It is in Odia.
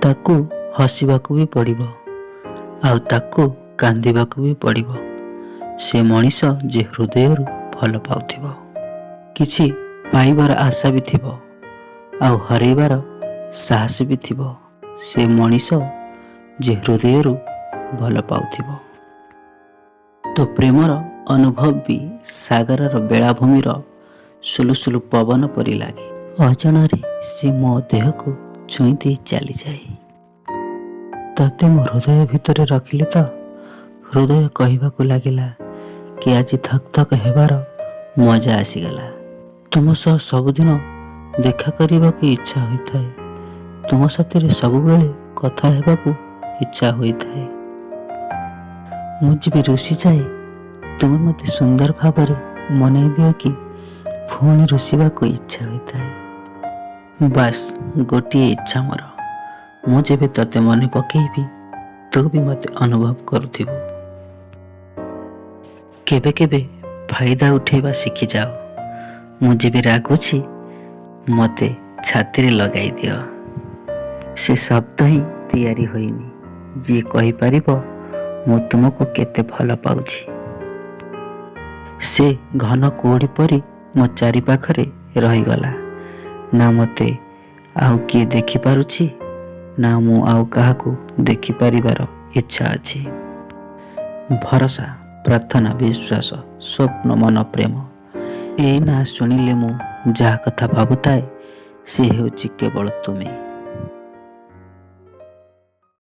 ତାକୁ ହସିବାକୁ ବି ପଡ଼ିବ, ଆଉ ତାକୁ କାନ୍ଦିବାକୁ ବି ପଡ଼ିବ। ସେ ମଣିଷ ଯେ ହୃଦୟରୁ ଭଲ ପାଉଥିବ, କିଛି ପାଇବାର ଆଶା ବି ଥିବ, ଆଉ ହରେଇବାର ସାହସ ବି ଥିବ। ସେ ମଣିଷ ଯେ ହୃଦୟରୁ ଭଲ ପାଉଥିବ। ତୋ ପ୍ରେମର ଅନୁଭବ ବି ସାଗରର ବେଳାଭୂମିର ସୁଲୁସୁଲୁ ପବନ ପରି ଲାଗେ। ଅଜଣାରେ ସେ ମୋ ଦେହକୁ ଛୁଇଁ ଦେଇ ଚାଲିଯାଏ। ତତେ ମୋ ହୃଦୟ ଭିତରେ ରଖିଲି ତ ହୃଦୟ କହିବାକୁ ଲାଗିଲା କି ଆଜି ଧକ୍ ଧକ୍ ହେବାର ମଜା ଆସିଗଲା। ତୁମ ସହ ସବୁଦିନ ଦେଖା କରିବାକୁ ଇଚ୍ଛା ହୋଇଥାଏ। ତୁମ ସାଥିରେ ସବୁବେଳେ କଥା ହେବାକୁ ଇଚ୍ଛା ହୋଇଥାଏ। ମୁଁ ଯେବେ ରୁଷିଯାଏ ତୁମେ ମୋତେ ସୁନ୍ଦର ଭାବରେ ମନେଇ ଦିଅ କି ପୁଣି ରୁଷିବାକୁ ଇଚ୍ଛା ହୋଇଥାଏ। ବାସ୍ ଗୋଟିଏ ଇଚ୍ଛା ମୋର, ମୁଁ ଯେବେ ତତେ ମନେ ପକେଇବି ତୁ ବି ମୋତେ ଅନୁଭବ କରୁଥିବୁ। କେବେ କେବେ ଫାଇଦା ଉଠେଇବା ଶିଖିଯାଅ। ମୁଁ ଯେବେ ରାଗୁଛି ମୋତେ ଛାତିରେ ଲଗାଇ ଦିଅ। ସେ ଶବ୍ଦ ହିଁ ତିଆରି ହୋଇନି, ଯିଏ କହିପାରିବ ମୁଁ ତୁମକୁ କେତେ ଭଲ ପାଉଛି। ସେ ଘନ କୁହୁଡ଼ି ପରି ମୋ ଚାରିପାଖରେ ରହିଗଲା। ନା ମୋତେ ଆଉ କିଏ ଦେଖିପାରୁଛି, ନା ମୁଁ ଆଉ କାହାକୁ ଦେଖିପାରିବାର ଇଚ୍ଛା ଅଛି। ଭରସା, ପ୍ରାର୍ଥନା, ବିଶ୍ୱାସ, ସ୍ୱପ୍ନ, ମନ, ପ୍ରେମ, ଏଇ ନାଁ ଶୁଣିଲେ ମୁଁ ଯାହା କଥା ଭାବୁଥାଏ ସେ ହେଉଛି କେବଳ ତୁମେ।